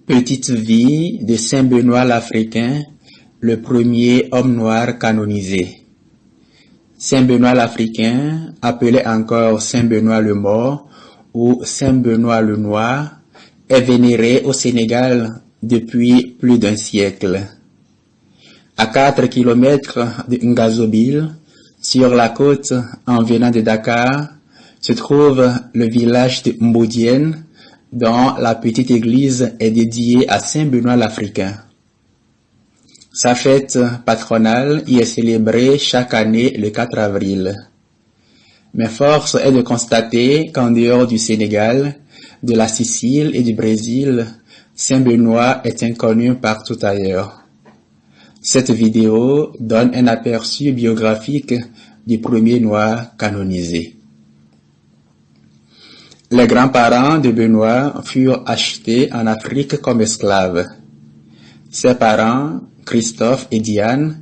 Petite vie de Saint Benoît l'Africain, le premier homme noir canonisé. Saint Benoît l'Africain, appelé encore Saint Benoît le Mort ou Saint Benoît le Noir, est vénéré au Sénégal depuis plus d'un siècle. À 4 kilomètres de Ngazobil, sur la côte en venant de Dakar, se trouve le village de Mbodiène, dont la petite église est dédiée à Saint Benoît l'Africain. Sa fête patronale y est célébrée chaque année le 4 avril. Mais force est de constater qu'en dehors du Sénégal, de la Sicile et du Brésil, Saint Benoît est inconnu partout ailleurs. Cette vidéo donne un aperçu biographique du premier noir canonisé. Les grands-parents de Benoît furent achetés en Afrique comme esclaves. Ses parents, Christophe et Diane,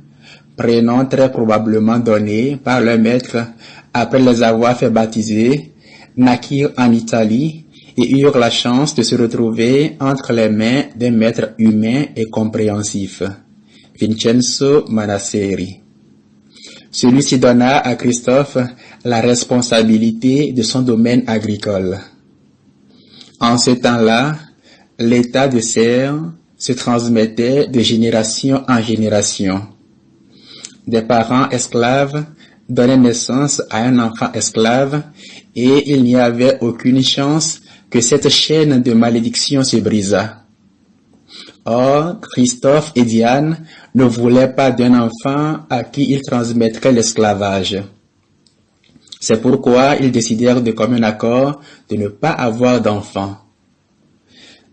prénoms très probablement donnés par leur maître après les avoir fait baptiser, naquirent en Italie et eurent la chance de se retrouver entre les mains d'un maître humain et compréhensif, Vincenzo Manasseri. Celui-ci donna à Christophe la responsabilité de son domaine agricole. En ce temps-là, l'état de serre se transmettait de génération en génération. Des parents esclaves donnaient naissance à un enfant esclave et il n'y avait aucune chance que cette chaîne de malédiction se brisât. Or, Christophe et Diane ne voulaient pas d'un enfant à qui ils transmettraient l'esclavage. C'est pourquoi ils décidèrent de commun accord de ne pas avoir d'enfants.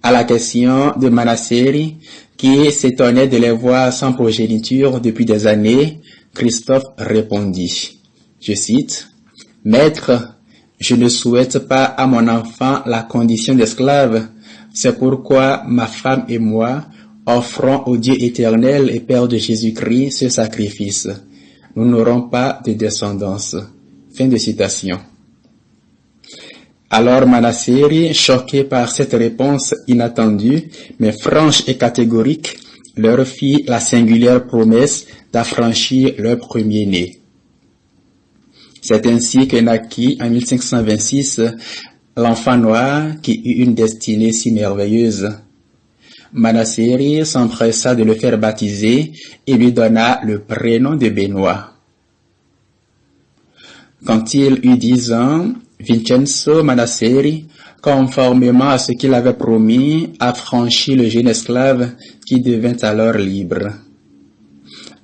À la question de Manasseri, qui s'étonnait de les voir sans progéniture depuis des années, Christophe répondit, je cite, « Maître, je ne souhaite pas à mon enfant la condition d'esclave. C'est pourquoi ma femme et moi offrons au Dieu éternel et Père de Jésus-Christ ce sacrifice. Nous n'aurons pas de descendance. » Fin de citation. Alors Manasseri, choqué par cette réponse inattendue, mais franche et catégorique, leur fit la singulière promesse d'affranchir leur premier-né. C'est ainsi que naquit en 1526 l'enfant noir qui eut une destinée si merveilleuse. Manasseri s'empressa de le faire baptiser et lui donna le prénom de Benoît. Quand il eut 10 ans, Vincenzo Manasseri, conformément à ce qu'il avait promis, affranchit le jeune esclave qui devint alors libre.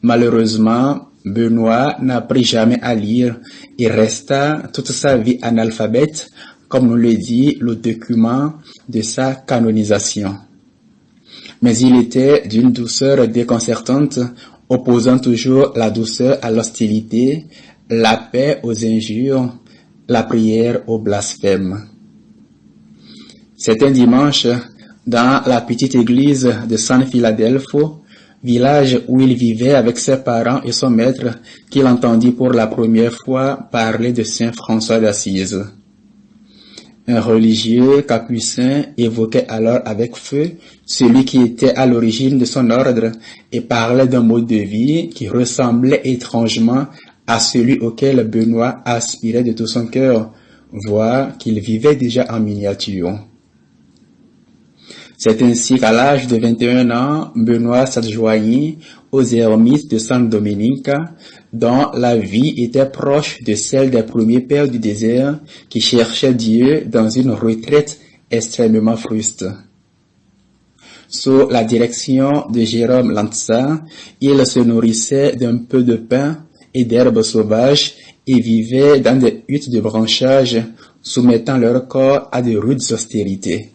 Malheureusement, Benoît n'apprit jamais à lire et resta toute sa vie analphabète, comme nous le dit le document de sa canonisation. Mais il était d'une douceur déconcertante, opposant toujours la douceur à l'hostilité, la paix aux injures, la prière au blasphème. C'est un dimanche, dans la petite église de San Filadelfo, village où il vivait avec ses parents et son maître, qu'il entendit pour la première fois parler de Saint François d'Assise. Un religieux capucin évoquait alors avec feu celui qui était à l'origine de son ordre et parlait d'un mode de vie qui ressemblait étrangement à celui auquel Benoît aspirait de tout son cœur, voire qu'il vivait déjà en miniature. C'est ainsi qu'à l'âge de 21 ans, Benoît s'adjoignit aux ermites de San Domenica, dont la vie était proche de celle des premiers pères du désert qui cherchaient Dieu dans une retraite extrêmement fruste. Sous la direction de Jérôme Lanza, il se nourrissait d'un peu de pain et d'herbes sauvages et vivaient dans des huttes de branchage, soumettant leur corps à de rudes austérités.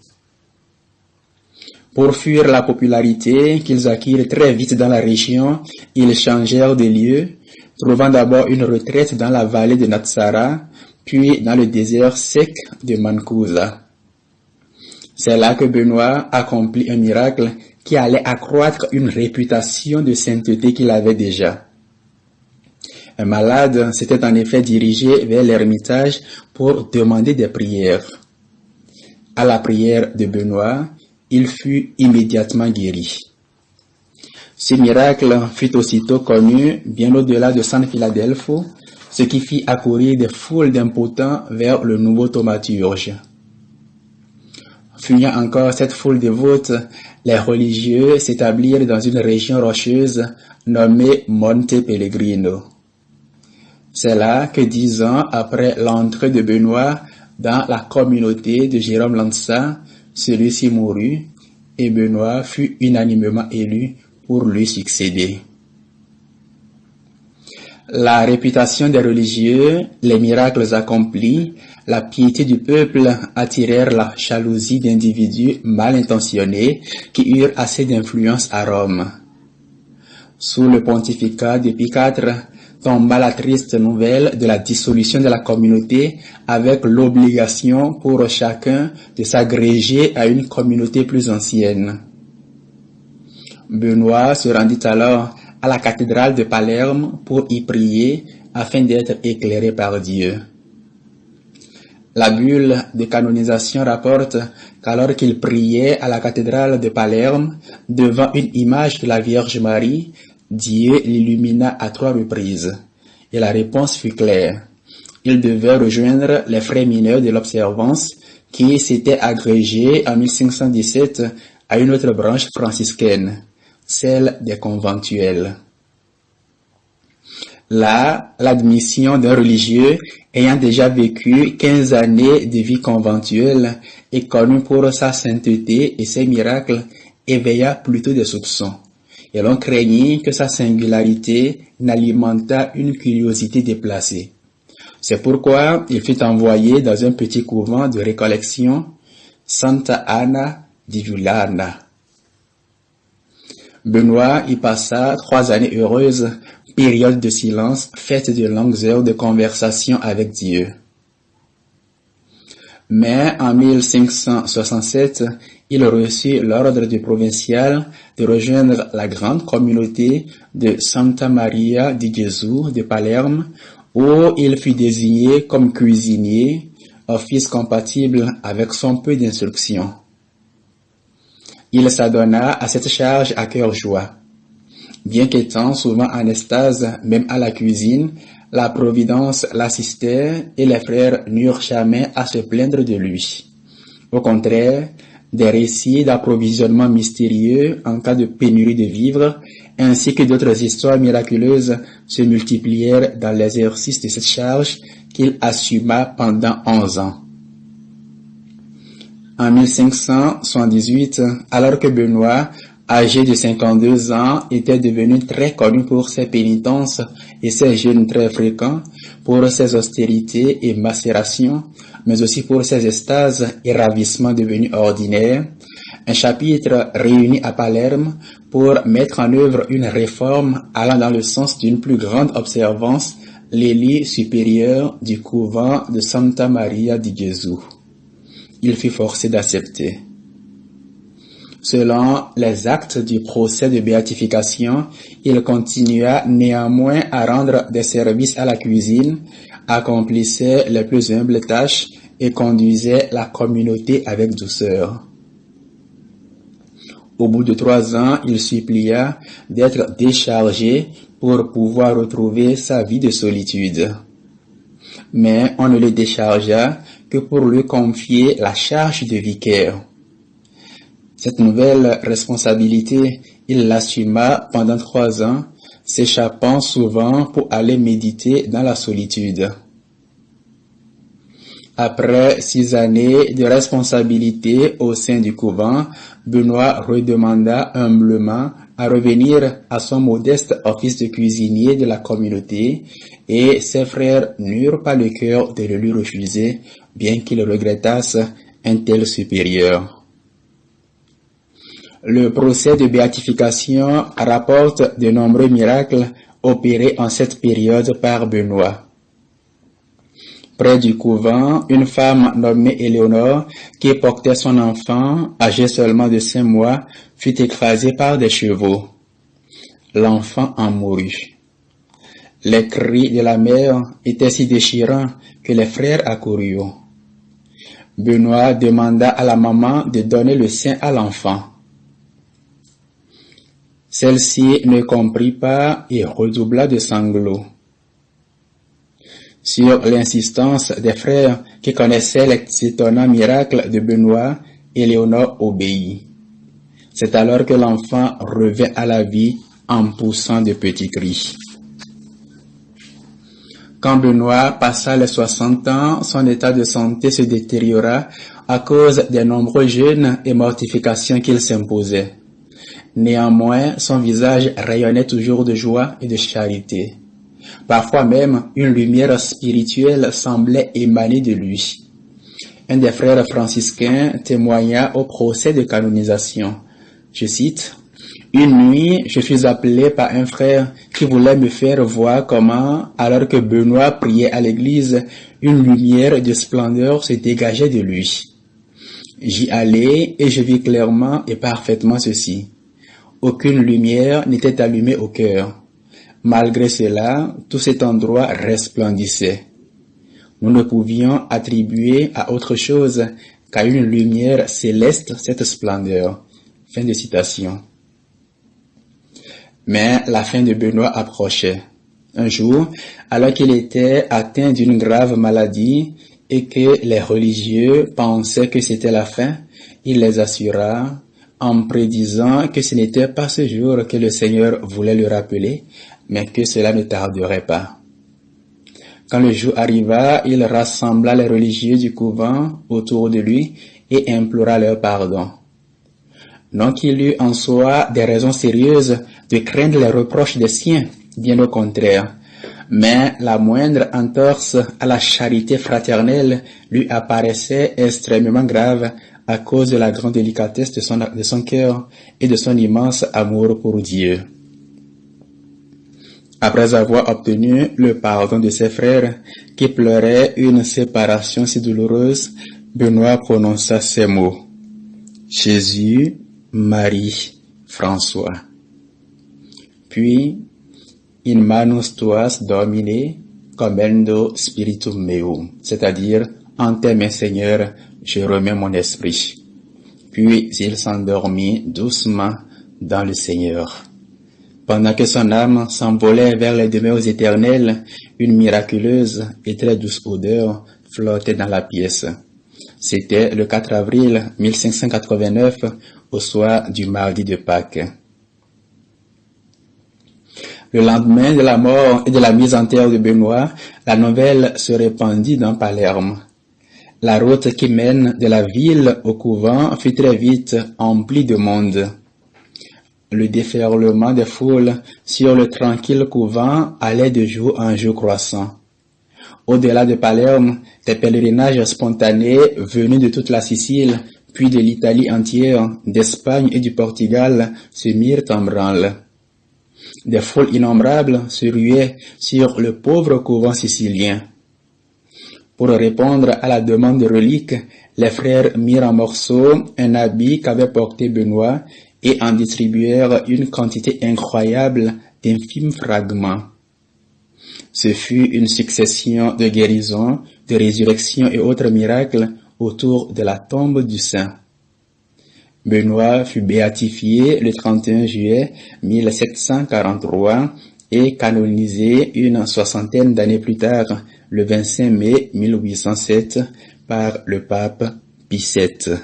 Pour fuir la popularité qu'ils acquirent très vite dans la région, ils changèrent de lieu, trouvant d'abord une retraite dans la vallée de Natsara, puis dans le désert sec de Mancusa. C'est là que Benoît accomplit un miracle qui allait accroître une réputation de sainteté qu'il avait déjà. Un malade s'était en effet dirigé vers l'ermitage pour demander des prières. À la prière de Benoît, il fut immédiatement guéri. Ce miracle fut aussitôt connu bien au-delà de San Philadelphie, ce qui fit accourir des foules d'impotents vers le nouveau thaumaturge. Fuyant encore cette foule dévote, les religieux s'établirent dans une région rocheuse nommée Monte Pellegrino. C'est là que 10 ans après l'entrée de Benoît dans la communauté de Jérôme Lanza, celui-ci mourut et Benoît fut unanimement élu pour lui succéder. La réputation des religieux, les miracles accomplis, la piété du peuple attirèrent la jalousie d'individus mal intentionnés qui eurent assez d'influence à Rome. Sous le pontificat de Pie IV, tomba la triste nouvelle de la dissolution de la communauté avec l'obligation pour chacun de s'agréger à une communauté plus ancienne. Benoît se rendit alors à la cathédrale de Palerme pour y prier afin d'être éclairé par Dieu. La bulle de canonisation rapporte qu'alors qu'il priait à la cathédrale de Palerme devant une image de la Vierge Marie, Dieu l'illumina à 3 reprises. Et la réponse fut claire. Il devait rejoindre les frères mineurs de l'Observance qui s'étaient agrégés en 1517 à une autre branche franciscaine, celle des conventuels. Là, l'admission d'un religieux ayant déjà vécu 15 années de vie conventuelle et connu pour sa sainteté et ses miracles éveilla plutôt des soupçons. Et l'on craignit que sa singularité n'alimentât une curiosité déplacée. C'est pourquoi il fut envoyé dans un petit couvent de récollection, Santa Anna di Giuliana. Benoît y passa 3 années heureuses, période de silence faite de longues heures de conversation avec Dieu. Mais en 1567, il reçut l'ordre du provincial de rejoindre la grande communauté de Santa Maria di Gesù de Palerme, où il fut désigné comme cuisinier, office compatible avec son peu d'instruction. Il s'adonna à cette charge à cœur joie. Bien qu'étant souvent en extase, même à la cuisine, la Providence l'assistait et les frères n'eurent jamais à se plaindre de lui. Au contraire, des récits d'approvisionnement mystérieux en cas de pénurie de vivres, ainsi que d'autres histoires miraculeuses se multiplièrent dans l'exercice de cette charge qu'il assuma pendant 11 ans. En 1578, alors que Benoît, âgé de 52 ans, était devenu très connu pour ses pénitences et ses jeûnes très fréquents, pour ses austérités et macérations, mais aussi pour ses extases et ravissements devenus ordinaires, un chapitre réuni à Palerme pour mettre en œuvre une réforme allant dans le sens d'une plus grande observance l'élite supérieure du couvent de Santa Maria di Gesù. Il fut forcé d'accepter. Selon les actes du procès de béatification, il continua néanmoins à rendre des services à la cuisine, accomplissait les plus humbles tâches et conduisait la communauté avec douceur. Au bout de 3 ans, il supplia d'être déchargé pour pouvoir retrouver sa vie de solitude. Mais on ne le déchargea que pour lui confier la charge de vicaire. Cette nouvelle responsabilité, il l'assuma pendant 3 ans, s'échappant souvent pour aller méditer dans la solitude. Après 6 années de responsabilité au sein du couvent, Benoît redemanda humblement à revenir à son modeste office de cuisinier de la communauté et ses frères n'eurent pas le cœur de le lui refuser, bien qu'ils regrettassent un tel supérieur. Le procès de béatification rapporte de nombreux miracles opérés en cette période par Benoît. Près du couvent, une femme nommée Éléonore, qui portait son enfant, âgé seulement de 5 mois, fut écrasée par des chevaux. L'enfant en mourut. Les cris de la mère étaient si déchirants que les frères accoururent. Benoît demanda à la maman de donner le sein à l'enfant. Celle-ci ne comprit pas et redoubla de sanglots. Sur l'insistance des frères qui connaissaient les étonnants miracles de Benoît, Éléonore obéit. C'est alors que l'enfant revint à la vie en poussant de petits cris. Quand Benoît passa les 60 ans, son état de santé se détériora à cause des nombreux jeûnes et mortifications qu'il s'imposait. Néanmoins, son visage rayonnait toujours de joie et de charité. Parfois même, une lumière spirituelle semblait émaner de lui. Un des frères franciscains témoigna au procès de canonisation. Je cite, « Une nuit, je fus appelé par un frère qui voulait me faire voir comment, alors que Benoît priait à l'église, une lumière de splendeur se dégageait de lui. J'y allai et je vis clairement et parfaitement ceci. Aucune lumière n'était allumée au cœur. Malgré cela, tout cet endroit resplendissait. Nous ne pouvions attribuer à autre chose qu'à une lumière céleste cette splendeur. » Fin de citation. Mais la fin de Benoît approchait. Un jour, alors qu'il était atteint d'une grave maladie et que les religieux pensaient que c'était la fin, il les assura en prédisant que ce n'était pas ce jour que le Seigneur voulait le rappeler, mais que cela ne tarderait pas. Quand le jour arriva, il rassembla les religieux du couvent autour de lui et implora leur pardon. Non qu'il eût en soi des raisons sérieuses de craindre les reproches des siens, bien au contraire, mais la moindre entorse à la charité fraternelle lui apparaissait extrêmement grave à cause de la grande délicatesse de son cœur et de son immense amour pour Dieu. Après avoir obtenu le pardon de ses frères qui pleuraient une séparation si douloureuse, Benoît prononça ces mots. Jésus, Marie, François. Puis, in manus tuas Domine, commendo spiritum meum, c'est-à-dire, en tes mains, Seigneur, je remets mon esprit. Puis il s'endormit doucement dans le Seigneur. Pendant que son âme s'envolait vers les demeures éternelles, une miraculeuse et très douce odeur flottait dans la pièce. C'était le 4 avril 1589, au soir du mardi de Pâques. Le lendemain de la mort et de la mise en terre de Benoît, la nouvelle se répandit dans Palerme. La route qui mène de la ville au couvent fut très vite emplie de monde. Le déferlement des foules sur le tranquille couvent allait de jour en jour croissant. Au-delà de Palerme, des pèlerinages spontanés venus de toute la Sicile, puis de l'Italie entière, d'Espagne et du Portugal se mirent en branle. Des foules innombrables se ruaient sur le pauvre couvent sicilien. Pour répondre à la demande de reliques, les frères mirent en morceaux un habit qu'avait porté Benoît et en distribuèrent une quantité incroyable d'infimes fragments. Ce fut une succession de guérisons, de résurrections et autres miracles autour de la tombe du saint. Benoît fut béatifié le 31 juillet 1743 et canonisé une soixantaine d'années plus tard, le 25 mai 1807, par le pape Pie VII.